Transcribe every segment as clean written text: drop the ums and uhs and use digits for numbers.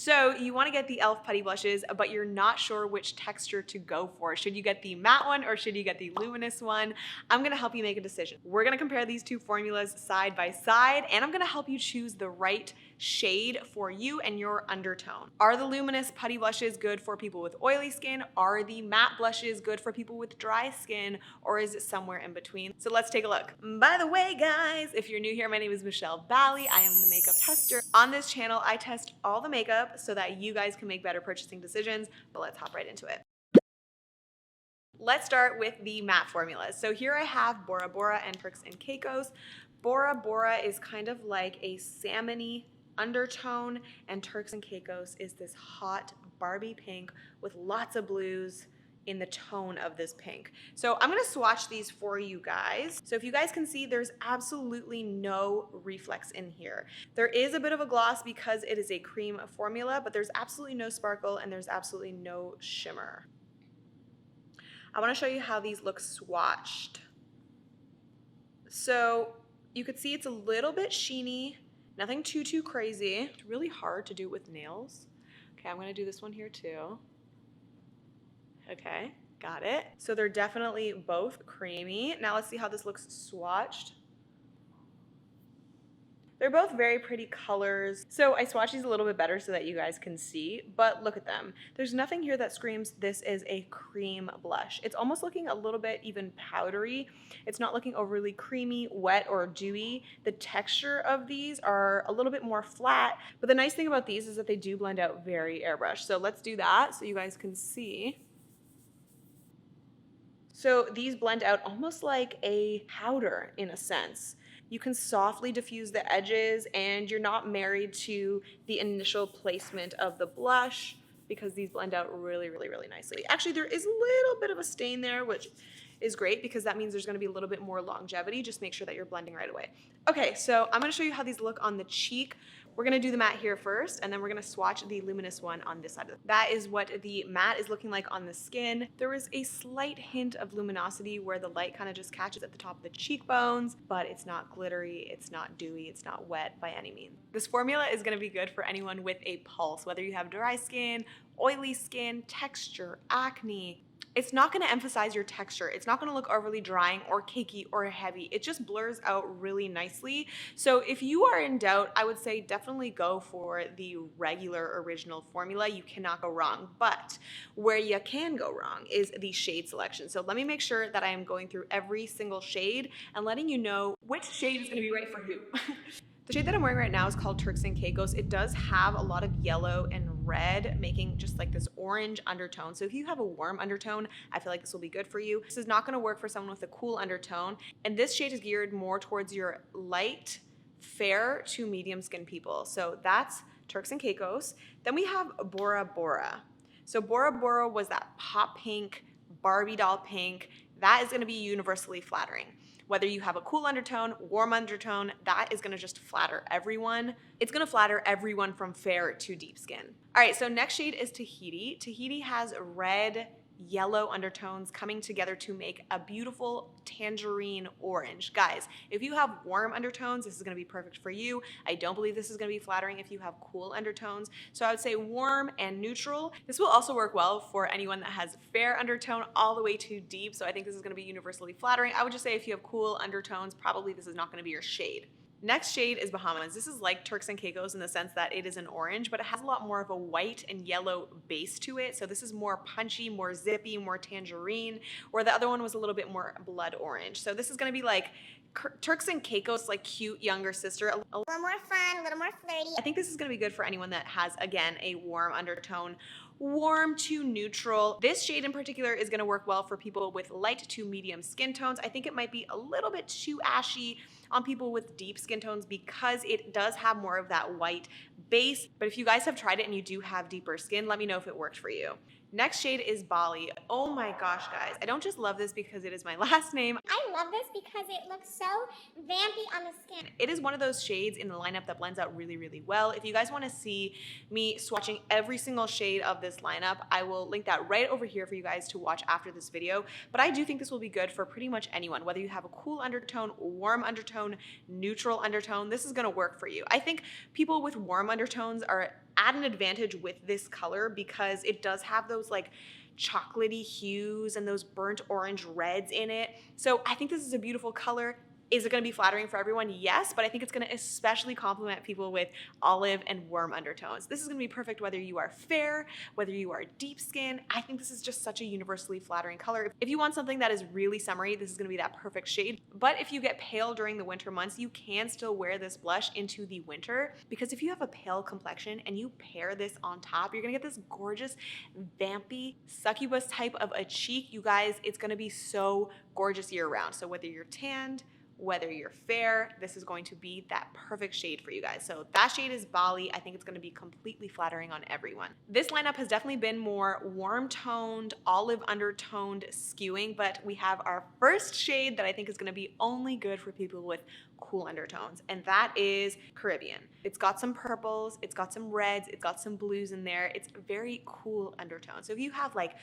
So you want to get the Elf Putty Blushes, but you're not sure which texture to go for. Should you get the matte one or should you get the luminous one? I'm going to help you make a decision. We're going to compare these two formulas side by side, and I'm going to help you choose the right shade for you and your undertone. Are the luminous putty blushes good for people with oily skin? Are the matte blushes good for people with dry skin? Or is it somewhere in between? So let's take a look. By the way, guys, if you're new here, my name is Michelle Bali. I am the makeup tester. On this channel, I test all the makeup so that you guys can make better purchasing decisions, but let's hop right into it. Let's start with the matte formulas. So here I have Bora Bora and Turks and Caicos. Bora Bora is kind of like a salmon-y undertone, and Turks and Caicos is this hot Barbie pink with lots of blues in the tone of this pink. So I'm gonna swatch these for you guys. So if you guys can see, there's absolutely no reflex in here. There is a bit of a gloss because it is a cream formula, but there's absolutely no sparkle and there's absolutely no shimmer. I wanna show you how these look swatched. So you could see it's a little bit sheeny, nothing too crazy. It's really hard to do with nails. Okay, I'm gonna do this one here too. Okay, got it. So they're definitely both creamy. Now let's see how this looks swatched. They're both very pretty colors. So I swatched these a little bit better so that you guys can see, but look at them. There's nothing here that screams this is a cream blush. It's almost looking a little bit even powdery. It's not looking overly creamy, wet, or dewy. The texture of these are a little bit more flat, but the nice thing about these is that they do blend out very airbrushed. So let's do that so you guys can see. So these blend out almost like a powder in a sense. You can softly diffuse the edges and you're not married to the initial placement of the blush because these blend out really nicely. Actually, there is a little bit of a stain there, which is great because that means there's gonna be a little bit more longevity. Just make sure that you're blending right away. Okay, so I'm gonna show you how these look on the cheek. We're gonna do the matte here first, and then we're gonna swatch the luminous one on this side. That is what the matte is looking like on the skin. There is a slight hint of luminosity where the light kind of just catches at the top of the cheekbones, but it's not glittery, it's not dewy, it's not wet by any means. This formula is gonna be good for anyone with a pulse, whether you have dry skin, oily skin, texture, acne. It's not gonna emphasize your texture. It's not gonna look overly drying or cakey or heavy. It just blurs out really nicely. So if you are in doubt, I would say definitely go for the regular original formula. You cannot go wrong. But where you can go wrong is the shade selection. So let me make sure that I am going through every single shade and letting you know which shade is gonna be right for who. The shade that I'm wearing right now is called Turks and Caicos. It does have a lot of yellow and red, making just like this orange undertone. So if you have a warm undertone, I feel like this will be good for you. This is not gonna work for someone with a cool undertone. And this shade is geared more towards your light, fair to medium skin people. So that's Turks and Caicos. Then we have Bora Bora. So Bora Bora was that pop pink, Barbie doll pink. That is gonna be universally flattering. Whether you have a cool undertone, warm undertone, that is gonna just flatter everyone. It's gonna flatter everyone from fair to deep skin. All right, so next shade is Tahiti. Tahiti has red, yellow undertones coming together to make a beautiful tangerine orange. Guys, if you have warm undertones, this is gonna be perfect for you. I don't believe this is gonna be flattering if you have cool undertones. So I would say warm and neutral. This will also work well for anyone that has fair undertone all the way to deep. So I think this is gonna be universally flattering. I would just say if you have cool undertones, probably this is not gonna be your shade. Next shade is Bahamas. This is like Turks and Caicos in the sense that it is an orange, but it has a lot more of a white and yellow base to it. So this is more punchy, more zippy, more tangerine, where the other one was a little bit more blood orange. So this is gonna be like Turks and Caicos, like cute younger sister. A little more fun, a little more flirty. I think this is gonna be good for anyone that has, again, a warm undertone. Warm to neutral. This shade in particular is gonna work well for people with light to medium skin tones. I think it might be a little bit too ashy on people with deep skin tones because it does have more of that white base. But if you guys have tried it and you do have deeper skin, let me know if it worked for you. Next shade is Bali. Oh my gosh, guys. I don't just love this because it is my last name. I love this because it looks so vampy on the skin. It is one of those shades in the lineup that blends out really well. If you guys want to see me swatching every single shade of this lineup, I will link that right over here for you guys to watch after this video. But I do think this will be good for pretty much anyone, whether you have a cool undertone, warm undertone, neutral undertone, this is gonna work for you. I think people with warm undertones are at an advantage with this color because it does have those like chocolatey hues and those burnt orange reds in it. So I think this is a beautiful color. Is it going to be flattering for everyone? Yes, but I think it's going to especially complement people with olive and warm undertones. This is going to be perfect whether you are fair, whether you are deep skin. I think this is just such a universally flattering color. If you want something that is really summery, this is going to be that perfect shade. But if you get pale during the winter months, you can still wear this blush into the winter, because if you have a pale complexion and you pair this on top, you're going to get this gorgeous, vampy, succubus type of a cheek. You guys, it's going to be so gorgeous year round. So whether you're tanned, whether you're fair, this is going to be that perfect shade for you guys. So that shade is Bali. I think it's going to be completely flattering on everyone. This lineup has definitely been more warm toned, olive undertoned skewing, but we have our first shade that I think is going to be only good for people with cool undertones, and that is Caribbean. It's got some purples, it's got some reds, it's got some blues in there. It's very cool undertone. So if you have like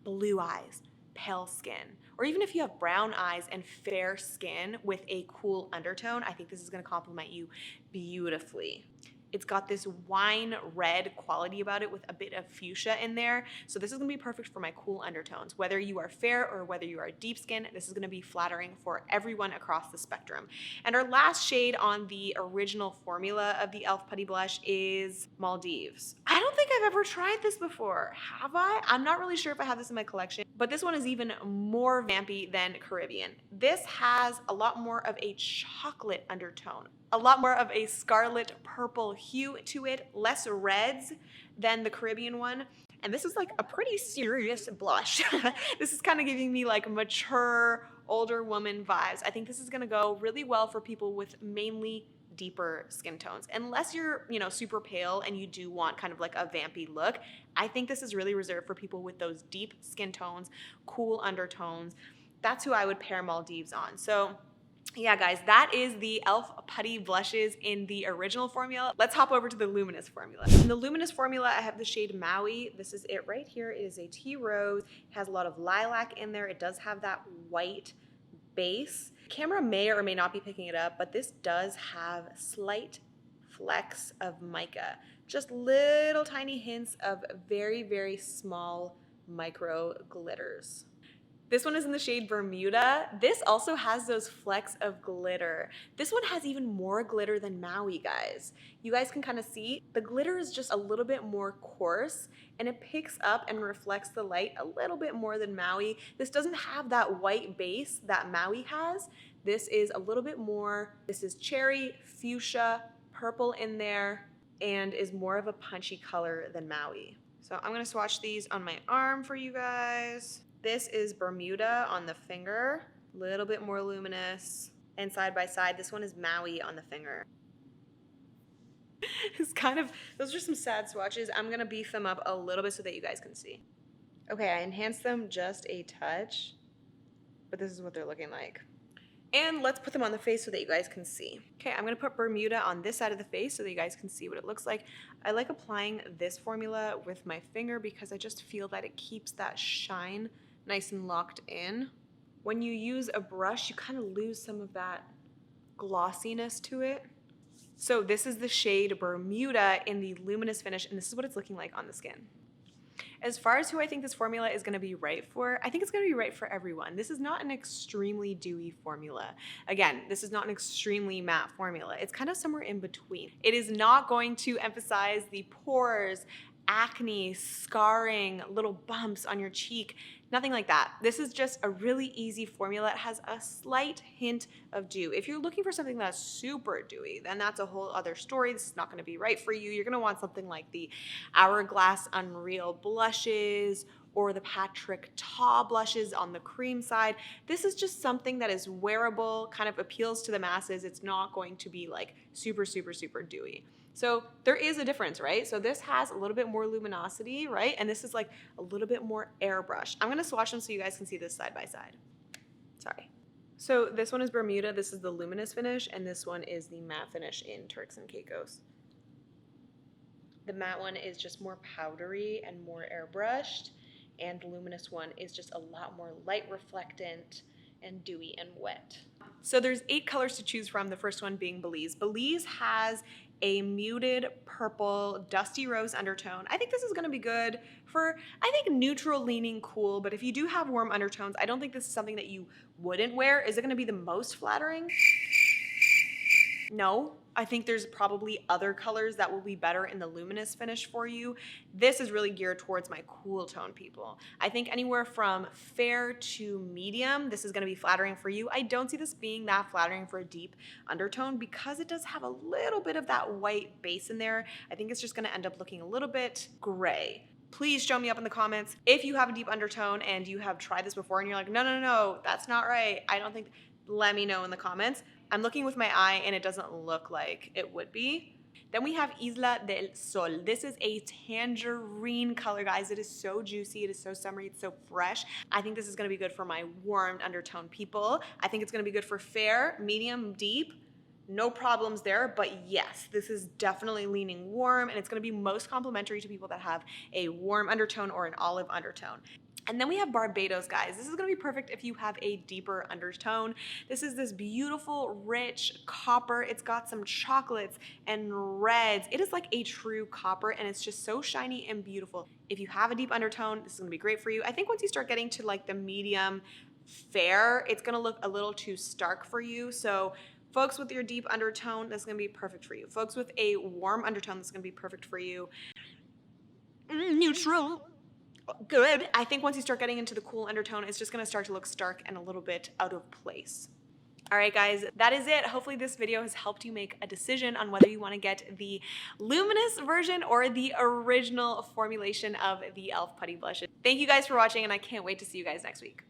blue eyes, pale skin, or even if you have brown eyes and fair skin with a cool undertone, I think this is going to complement you beautifully. It's got this wine red quality about it with a bit of fuchsia in there. So this is going to be perfect for my cool undertones. Whether you are fair or whether you are deep skin, this is going to be flattering for everyone across the spectrum. And our last shade on the original formula of the Elf Putty Blush is Maldives. I don't think I've ever tried this before. Have I? I'm not really sure if I have this in my collection, but this one is even more vampy than Caribbean. This has a lot more of a chocolate undertone, a lot more of a scarlet purple hue to it, less reds than the Caribbean one. And this is like a pretty serious blush. This is kind of giving me like mature, older woman vibes. I think this is gonna go really well for people with mainly deeper skin tones. Unless you're, super pale and you do want kind of like a vampy look, I think this is really reserved for people with those deep skin tones, cool undertones. That's who I would pair Maldives on. So yeah, guys, that is the Elf Putty Blushes in the original formula. Let's hop over to the Luminous formula. In the Luminous formula, I have the shade Maui. This is it right here. It is a tea rose. It has a lot of lilac in there. It does have that white base. Camera may or may not be picking it up, but this does have slight flecks of mica. Just little tiny hints of very, very small micro glitters. This one is in the shade Bermuda. This also has those flecks of glitter. This one has even more glitter than Maui, guys. You guys can kind of see the glitter is just a little bit more coarse, and it picks up and reflects the light a little bit more than Maui. This doesn't have that white base that Maui has. This is a little bit more, this is cherry, fuchsia, purple in there, and is more of a punchy color than Maui. So I'm gonna swatch these on my arm for you guys. This is Bermuda on the finger, a little bit more luminous, and side by side, this one is Maui on the finger. It's kind of, those are some sad swatches. I'm gonna beef them up a little bit so that you guys can see. Okay, I enhanced them just a touch, but this is what they're looking like. And let's put them on the face so that you guys can see. Okay, I'm gonna put Bermuda on this side of the face so that you guys can see what it looks like. I like applying this formula with my finger because I just feel that it keeps that shine nice and locked in. When you use a brush, you kind of lose some of that glossiness to it. So this is the shade Bermuda in the Luminous finish, and this is what it's looking like on the skin. As far as who I think this formula is going to be right for, I think it's going to be right for everyone. This is not an extremely dewy formula. Again, this is not an extremely matte formula. It's kind of somewhere in between. It is not going to emphasize the pores, acne, scarring, little bumps on your cheek, nothing like that. This is just a really easy formula. It has a slight hint of dew. If you're looking for something that's super dewy, then that's a whole other story. This is not gonna be right for you. You're gonna want something like the Hourglass Unreal blushes or the Patrick Ta blushes on the cream side. This is just something that is wearable, kind of appeals to the masses. It's not going to be like super, super, super dewy. So there is a difference, right? So this has a little bit more luminosity, right? And this is like a little bit more airbrush. I'm gonna swatch them so you guys can see this side by side. Sorry. So this one is Bermuda, this is the Luminous finish, and this one is the matte finish in Turks and Caicos. The matte one is just more powdery and more airbrushed, and the Luminous one is just a lot more light reflectant and dewy and wet. So there's 8 colors to choose from, the first one being Belize. Belize has a muted purple dusty rose undertone. I think this is going to be good for, I think, neutral leaning cool, but if you do have warm undertones, I don't think this is something that you wouldn't wear. Is it going to be the most flattering? No. I think there's probably other colors that will be better in the luminous finish for you. This is really geared towards my cool tone people. I think anywhere from fair to medium, this is going to be flattering for you. I don't see this being that flattering for a deep undertone because it does have a little bit of that white base in there. I think it's just going to end up looking a little bit gray. Please show me up in the comments if you have a deep undertone and you have tried this before and you're like, no, that's not right. I don't think, let me know in the comments. I'm looking with my eye and it doesn't look like it would be. Then we have Isla del Sol. This is a tangerine color, guys. It is so juicy. It is so summery. It's so fresh. I think this is going to be good for my warmed undertone people. I think it's going to be good for fair, medium, deep. No problems there, but yes, this is definitely leaning warm and it's going to be most complimentary to people that have a warm undertone or an olive undertone. And then we have Barbados, guys. This is gonna be perfect if you have a deeper undertone. This is this beautiful, rich copper. It's got some chocolates and reds. It is like a true copper and it's just so shiny and beautiful. If you have a deep undertone, this is gonna be great for you. I think once you start getting to like the medium fair, it's gonna look a little too stark for you. So folks with your deep undertone, this is gonna be perfect for you. Folks with a warm undertone, this is gonna be perfect for you. Neutral. Good. I think once you start getting into the cool undertone, it's just going to start to look stark and a little bit out of place. All right, guys, that is it. Hopefully this video has helped you make a decision on whether you want to get the luminous version or the original formulation of the Elf Putty Blushes. Thank you guys for watching, and I can't wait to see you guys next week.